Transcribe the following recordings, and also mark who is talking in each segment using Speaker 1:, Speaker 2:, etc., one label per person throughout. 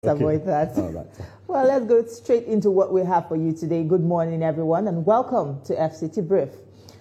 Speaker 1: Avoid that.
Speaker 2: All right.
Speaker 1: Well, let's go straight into what we have for you today. Good morning, everyone, and welcome to FCT Brief.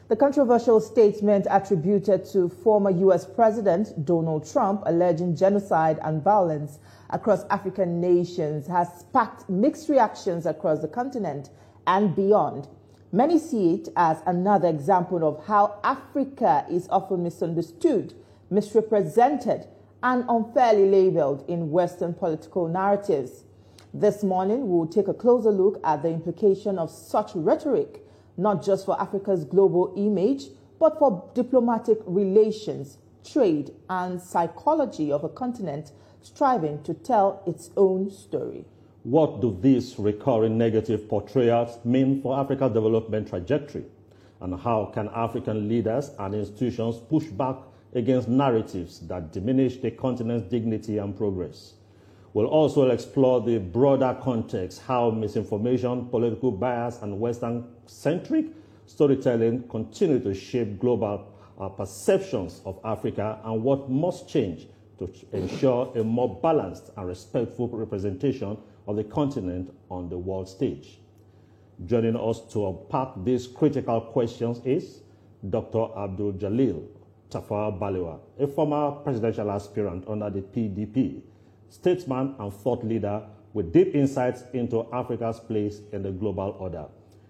Speaker 1: The controversial statement attributed to former U.S. President Donald Trump alleging genocide and violence across African nations has sparked mixed reactions across the continent and beyond. Many see it as another example of how Africa is often misunderstood, misrepresented, and unfairly labeled in Western political narratives. This morning, we'll take a closer look at the implication of such rhetoric, not just for Africa's global image, but for diplomatic relations, trade, and psychology of a continent striving to tell its own story.
Speaker 2: What do these recurring negative portrayals mean for Africa's development trajectory? And how can African leaders and institutions push back against narratives that diminish the continent's dignity and progress? We'll also explore the broader context, how misinformation, political bias, and Western-centric storytelling continue to shape global perceptions of Africa, and what must change to ensure a more balanced and respectful representation of the continent on the world stage. Joining us to unpack these critical questions is Dr. Abdul-Jhalil Tafawa Balewa, a former presidential aspirant under the PDP, statesman and thought leader with deep insights into Africa's place in the global order.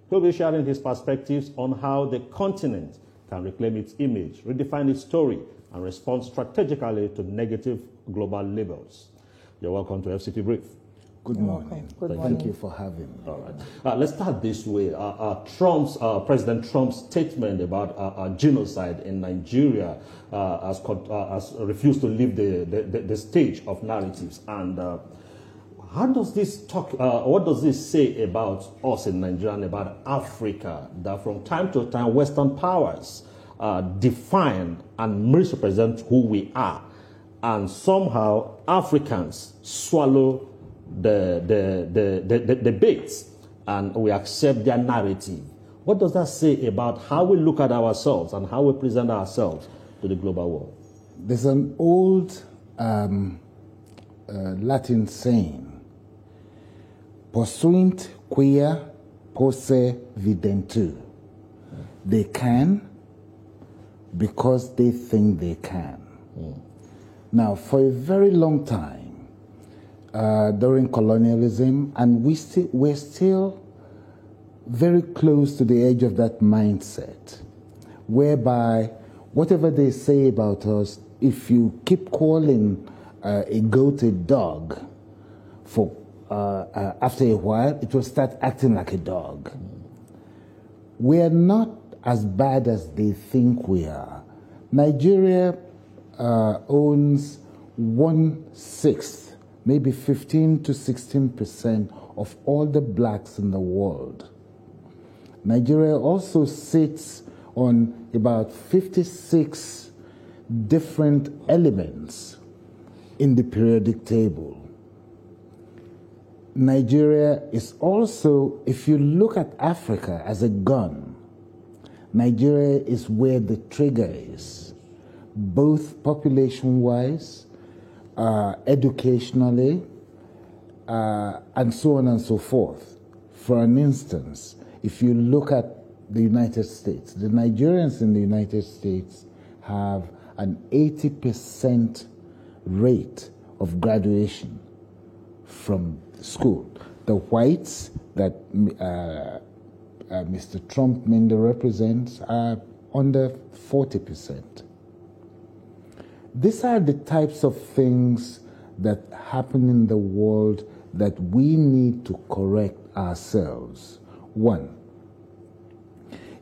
Speaker 2: He'll be sharing his perspectives on how the continent can reclaim its image, redefine its story, and respond strategically to negative global labels. You're welcome to FCT Brief.
Speaker 3: Good morning. Thank you for having me.
Speaker 2: All right. Let's start this way. President Trump's statement about genocide in Nigeria has refused to leave the stage of narratives. And how does this talk? What does this say about us in Nigeria and about Africa? That from time to time, Western powers define and misrepresent who we are, and somehow Africans swallow the bits, and we accept their narrative. What does that say about how we look at ourselves and how we present ourselves to the global world?
Speaker 3: There's an old Latin saying, "Possuint quia posse videntur." They can because they think they can. Now, for a very long time, during colonialism, and we're still very close to the edge of that mindset, whereby whatever they say about us, if you keep calling a goat a dog, for after a while, it will start acting like a dog. We are not as bad as they think we are. Nigeria owns 1/6, maybe 15 to 16% of all the blacks in the world. Nigeria also sits on about 56 different elements in the periodic table. Nigeria is also, if you look at Africa as a gun, Nigeria is where the trigger is, both population-wise, educationally, and so on and so forth. For an instance, if you look at the United States, the Nigerians in the United States have an 80% rate of graduation from school. The whites that Mr. Trump mainly represents are under 40%. These are the types of things that happen in the world that we need to correct ourselves. One,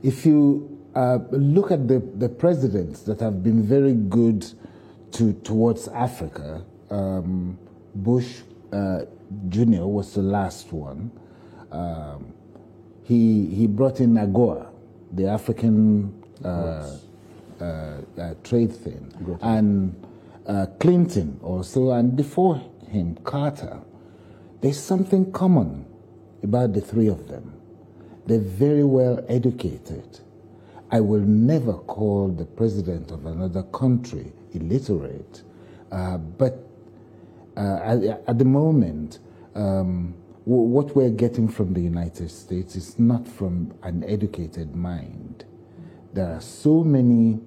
Speaker 3: if you look at the presidents that have been very good towards Africa, Bush Jr. was the last one. He brought in AGOA, the African trade thing, and Clinton also, and before him, Carter. There's something common about the three of them. They're very well educated. I will never call the president of another country illiterate, but at the moment, what we're getting from the United States is not from an educated mind. There are so many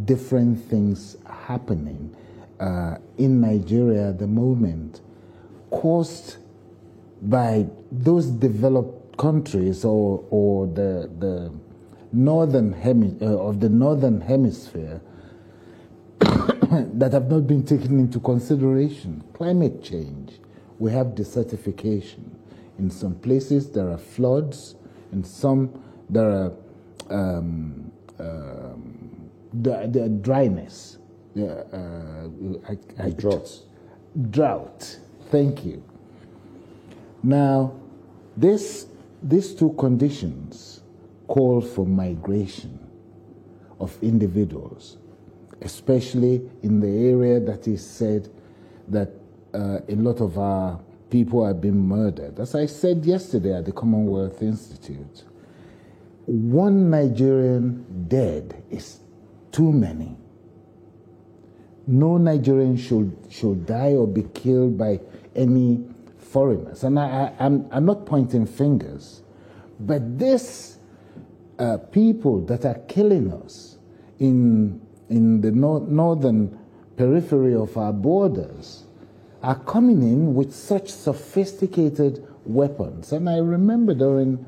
Speaker 3: different things happening in Nigeria at the moment, caused by those developed countries or the northern hemisphere that have not been taken into consideration. Climate change. We have desertification. In some places there are floods. In some there are the dryness. Drought. Thank you. Now, these two conditions call for migration of individuals, especially in the area that is said that a lot of our people have been murdered. As I said yesterday at the Commonwealth Institute, one Nigerian dead is too many. No Nigerian should die or be killed by any foreigners. And I'm not pointing fingers, but these people that are killing us in the northern periphery of our borders are coming in with such sophisticated weapons. And I remember during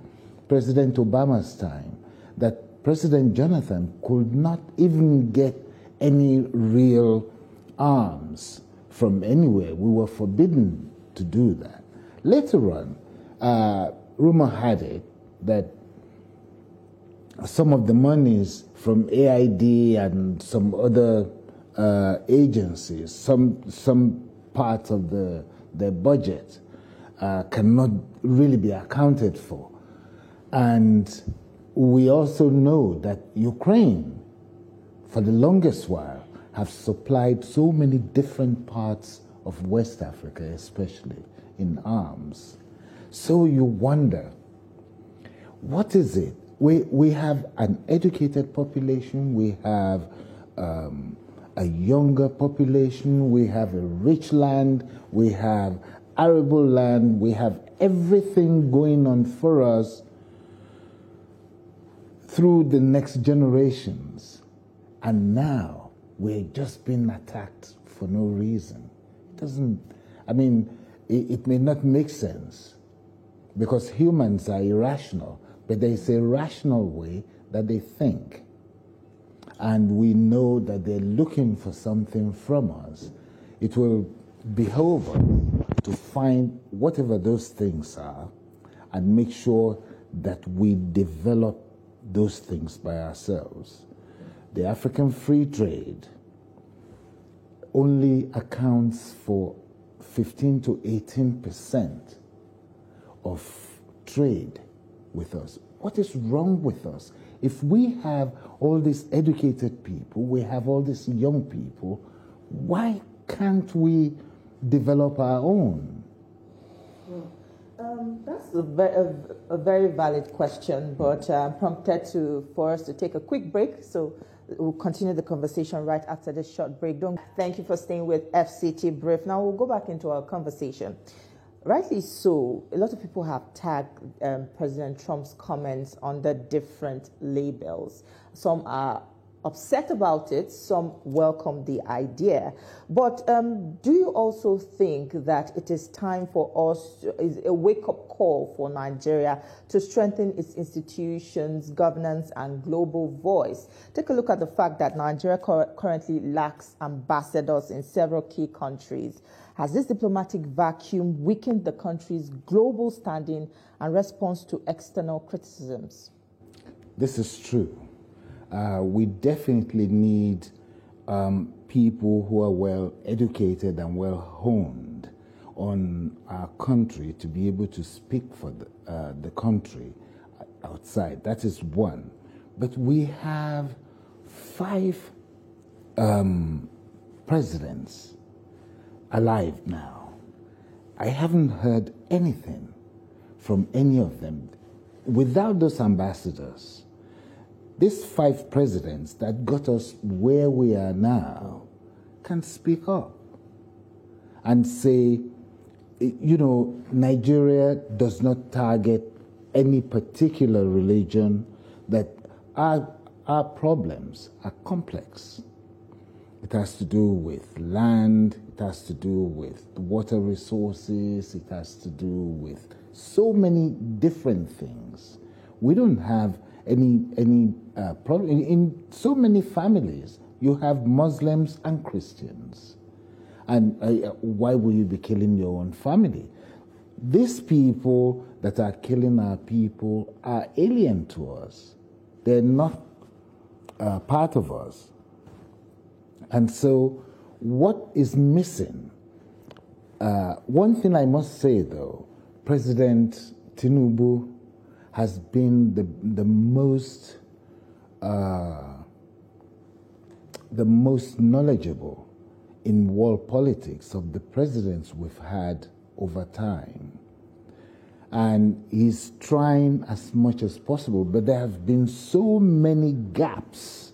Speaker 3: President Obama's time that President Jonathan could not even get any real arms from anywhere. We were forbidden to do that. Later on, rumor had it that some of the monies from AID and some other agencies, some parts of the budget cannot really be accounted for. And we also know that Ukraine, for the longest while, have supplied so many different parts of West Africa, especially in arms. So you wonder, what is it? We have an educated population, we have a younger population, we have a rich land, we have arable land, we have everything going on for us through the next generations. And now we're just being attacked for no reason. It doesn't, I mean, it may not make sense because humans are irrational, but there is a rational way that they think. And we know that they're looking for something from us. It will behove us to find whatever those things are and make sure that we develop those things by ourselves. The African free trade only accounts for 15 to 18% of trade with us. What is wrong with us? If we have all these educated people, we have all these young people, why can't we develop our own?
Speaker 1: That's a very valid question, but I'm prompted for us to take a quick break. So we'll continue the conversation right after this short break. Thank you for staying with FCT Brief. Now we'll go back into our conversation. Rightly so, a lot of people have tagged President Trump's comments under different labels. Some are upset about it, some welcome the idea. But do you also think that it is time for us, is a wake-up call for Nigeria to strengthen its institutions, governance, and global voice? Take a look at the fact that Nigeria currently lacks ambassadors in several key countries. Has this diplomatic vacuum weakened the country's global standing and response to external criticisms?
Speaker 3: This is true. We definitely need people who are well educated and well honed on our country to be able to speak for the country outside. That is one. But we have 5 presidents alive now. I haven't heard anything from any of them. Without those ambassadors, these 5 presidents that got us where we are now can speak up. and say, you know, Nigeria does not target any particular religion, that our problems are complex. It has to do with land, it has to do with water resources, it has to do with so many different things. We don't have any problem. In so many families, you have Muslims and Christians. And why will you be killing your own family? These people that are killing our people are alien to us. They're not part of us. And so what is missing? One thing I must say, though, President Tinubu has been the most knowledgeable in world politics of the presidents we've had over time. And he's trying as much as possible, but there have been so many gaps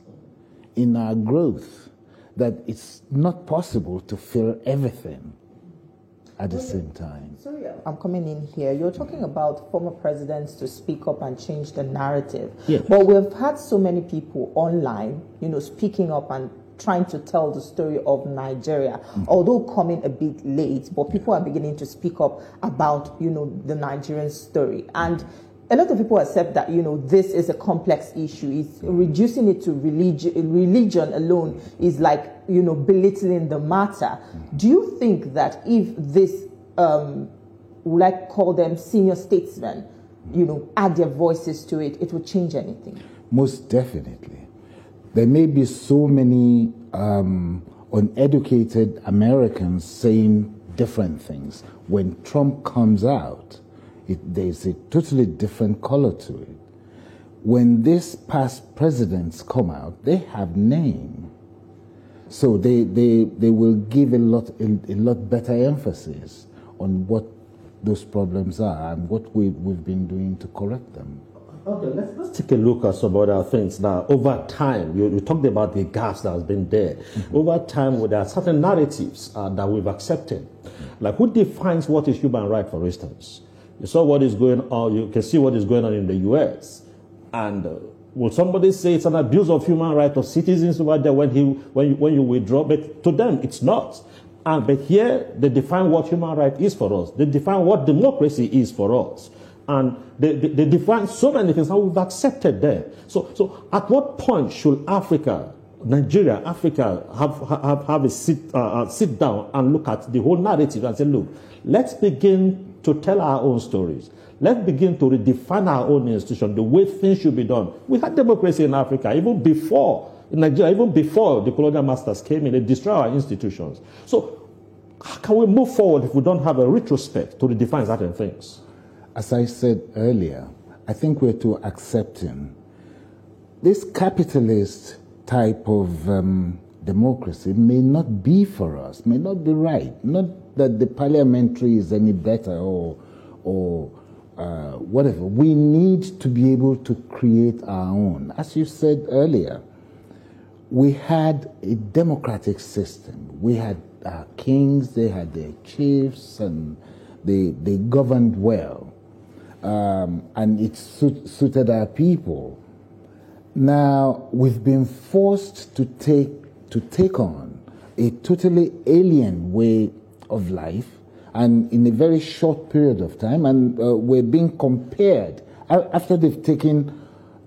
Speaker 3: in our growth that it's not possible to fill everything at the same time.
Speaker 1: Sorry, I'm coming in here. You're talking about former presidents to speak up and change the narrative.
Speaker 2: Yes.
Speaker 1: But we've had so many people online, you know, speaking up and trying to tell the story of Nigeria, although coming a bit late, but people are beginning to speak up about, you know, the Nigerian story. And a lot of people accept that, you know, this is a complex issue. It's reducing it to religion alone is like, you know, belittling the matter. Do you think that if this, would I call them senior statesmen, you know, add their voices to it, it would change anything?
Speaker 3: Most definitely. There may be so many uneducated Americans saying different things. When Trump comes out, there's a totally different color to it. When these past presidents come out, they have name. So they will give a lot better emphasis on what those problems are and what we've been doing to correct them.
Speaker 2: Okay, let's take a look at some other things now. Over time, you talked about the gaps that has been there. Over time, there are certain narratives that we've accepted. Like, who defines what is human right, for instance? You saw what is going on. You can see what is going on in the U.S. And will somebody say it's an abuse of human rights of citizens over there when you withdraw? But to them, it's not. But here, they define what human right is for us. They define what democracy is for us. And they define so many things, and we've accepted them. So at what point should Africa, have a sit down and look at the whole narrative and say, look, let's begin to tell our own stories. Let's begin to redefine our own institution, the way things should be done. We had democracy in Africa, even before, in Nigeria, even before the colonial masters came in, they destroyed our institutions. So how can we move forward if we don't have a retrospect to redefine certain things?
Speaker 3: As I said earlier, I think we're too accepting. This capitalist type of democracy may not be for us, may not be right. Not that the parliamentary is any better or whatever. We need to be able to create our own. As you said earlier, we had a democratic system. We had our kings, they had their chiefs, and they governed well. And it suited our people. Now we've been forced to take on a totally alien way of life, and in a very short period of time, and we're being compared, after they've taken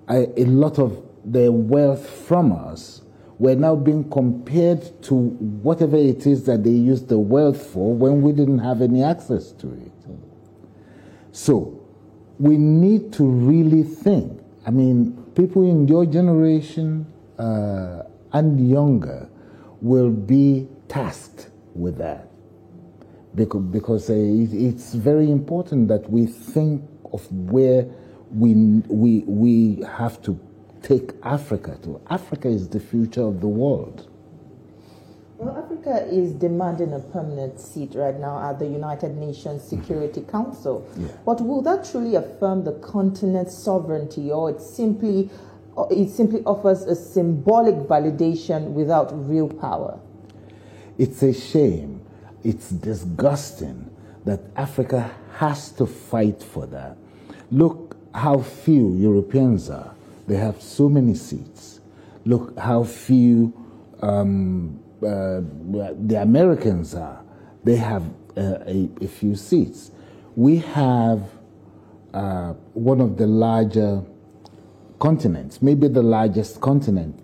Speaker 3: a lot of their wealth from us, we're now being compared to whatever it is that they used the wealth for when we didn't have any access to it. So we need to really think. I mean, people in your generation and younger will be tasked with that, because it's very important that we think of where we have to take Africa to. Africa is the future of the world.
Speaker 1: Well, Africa is demanding a permanent seat right now at the United Nations Security Council.
Speaker 3: Yeah.
Speaker 1: But will that truly affirm the continent's sovereignty, or it simply offers a symbolic validation without real power?
Speaker 3: It's a shame. it's disgusting that Africa has to fight for that. Look how few Europeans are. They have so many seats. Look how few the Americans are. They have a few seats. We have one of the larger continents, maybe the largest continent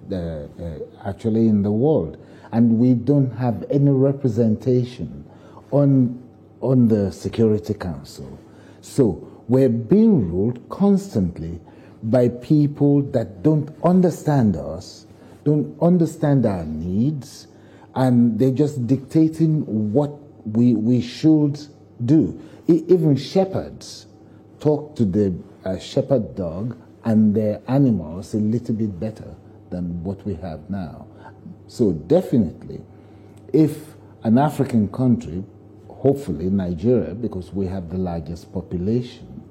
Speaker 3: actually in the world, and we don't have any representation on the Security Council. So we're being ruled constantly by people that don't understand us, don't understand our needs, and they're just dictating what we should do. Even shepherds talk to the shepherd dog and their animals a little bit better than what we have now. So definitely, if an African country, hopefully Nigeria, because we have the largest population,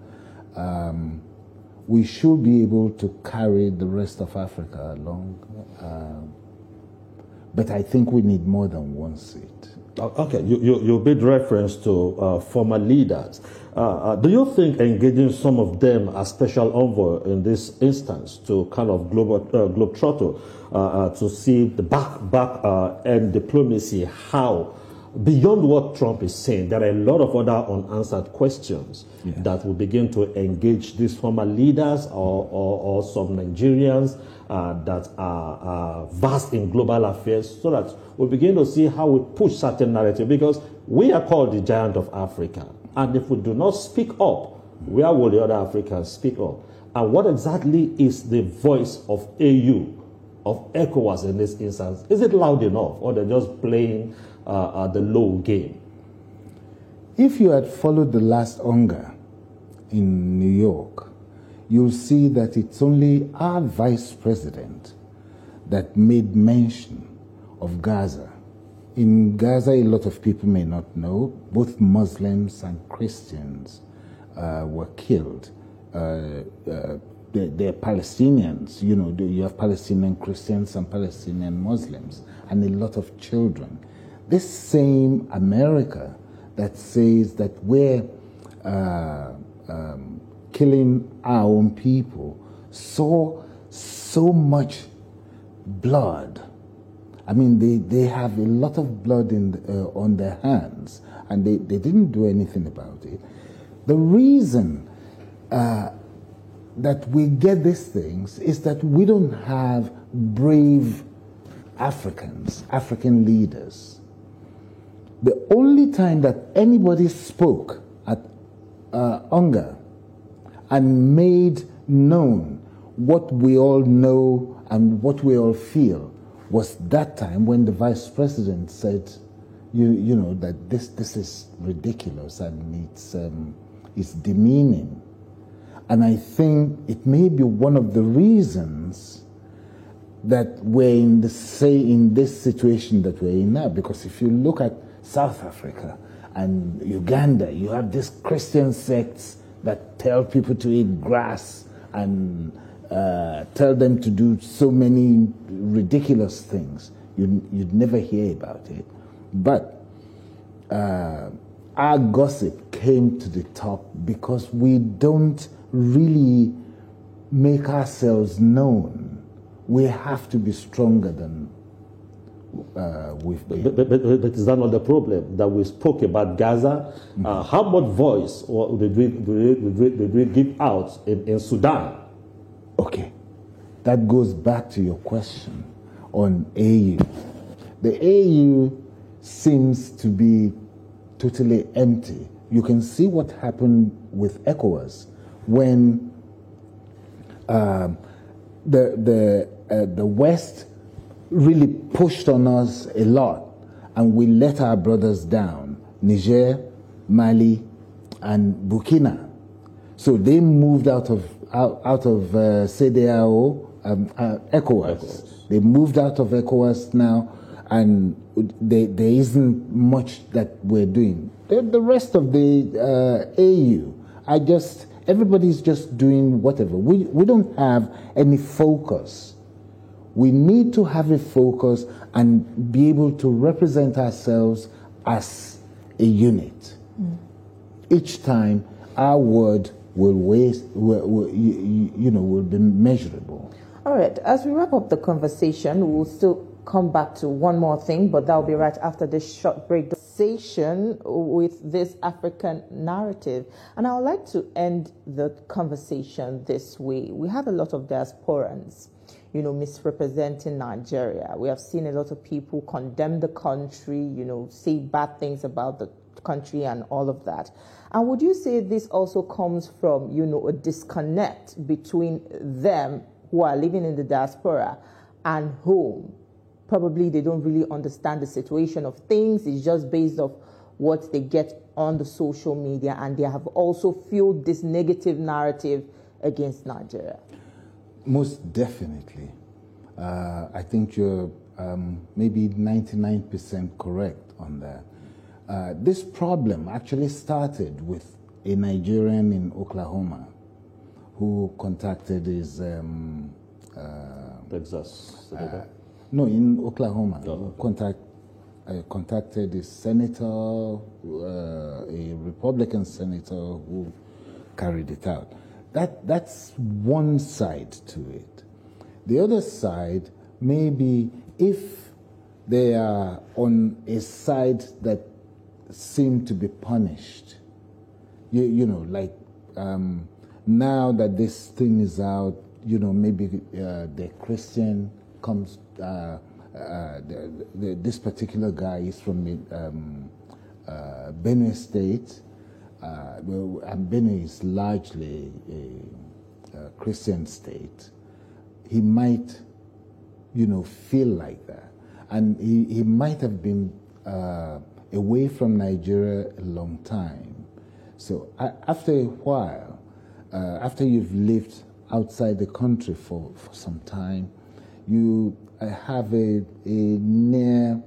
Speaker 3: we should be able to carry the rest of Africa along. But I think we need more than one seat.
Speaker 2: Okay, you made reference to former leaders. Do you think engaging some of them as special envoy in this instance to kind of globetrotter to see the back end diplomacy, how, beyond what Trump is saying, there are a lot of other unanswered questions that will begin to engage these former leaders or some Nigerians that are vast in global affairs, so that we begin to see how we push certain narrative, because we are called the giant of Africa. And if we do not speak up, where will the other Africans speak up? And what exactly is the voice of AU, of ECOWAS in this instance? Is it loud enough, or they're just playing the low game?
Speaker 3: If you had followed the last hunger in New York, you'll see that it's only our vice president that made mention of Gaza. In Gaza, a lot of people may not know, both Muslims and Christians were killed. They're Palestinians, you know, you have Palestinian Christians and Palestinian Muslims, and a lot of children. This same America that says that we're killing our own people saw so much blood. I mean, they have a lot of blood on their hands, and they didn't do anything about it. The reason that we get these things is that we don't have brave African leaders. The only time that anybody spoke at hunger and made known what we all know and what we all feel was that time when the vice president said, you know, that this is ridiculous and it's demeaning. And I think it may be one of the reasons that we're in this situation that we're in now. Because if you look at South Africa and Uganda, you have these Christian sects that tell people to eat grass and tell them to do so many ridiculous things. You'd never hear about it. But our gossip came to the top because we don't really make ourselves known. We have to be stronger than we've been.
Speaker 2: But is that not the problem? That we spoke about Gaza? Mm-hmm. How much voice did we give out in Sudan?
Speaker 3: Okay, that goes back to your question on AU. The AU seems to be totally empty. You can see what happened with ECOWAS when the West really pushed on us a lot, and we let our brothers down, Niger, Mali, and Burkina. So they moved out of CEDEAO, ECOWAS. They moved out of ECOWAS now, and there isn't much that we're doing. The rest of the AU everybody's just doing whatever. We don't have any focus. We need to have a focus and be able to represent ourselves as a unit. Each time our word will be measurable.
Speaker 1: All right, as we wrap up the conversation, we'll still come back to one more thing, but that'll be right after this short break. Conversation with this African narrative. And I would like to end the conversation this way. We have a lot of diasporans, misrepresenting Nigeria. We have seen a lot of people condemn the country, say bad things about the country and all of that. And would you say this also comes from, a disconnect between them who are living in the diaspora and whom probably they don't really understand the situation of things? It's just based off what they get on the social media, and they have also fueled this negative narrative against Nigeria.
Speaker 3: Most definitely. I think you're maybe 99% correct on that. This problem actually started with a Nigerian in Oklahoma who contacted his...
Speaker 2: Texas.
Speaker 3: No, in Oklahoma. Contacted a senator, a Republican senator who carried it out. That's one side to it. The other side, maybe if they are on a side that seem to be punished, like now that this thing is out, maybe the Christian comes. This particular guy is from Benue State, and Benue is largely a Christian state. He might, feel like that, and he might have been away from Nigeria a long time. So after a while, after you've lived outside the country for some time, you have a near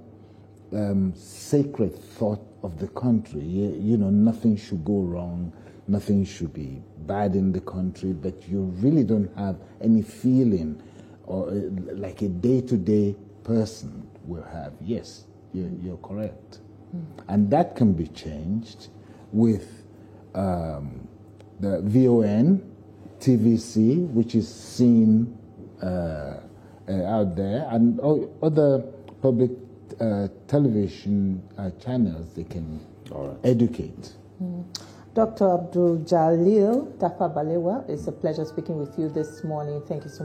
Speaker 3: sacred thought of the country. Nothing should go wrong, nothing should be bad in the country, but you really don't have any feeling or like a day-to-day person will have. Yes, you're correct. And that can be changed with the VON, TVC, which is seen out there, and other public television channels. They can educate.
Speaker 1: Dr. Abdul-Jhalil Tafa Balewa, it's a pleasure speaking with you this morning. Thank you so much.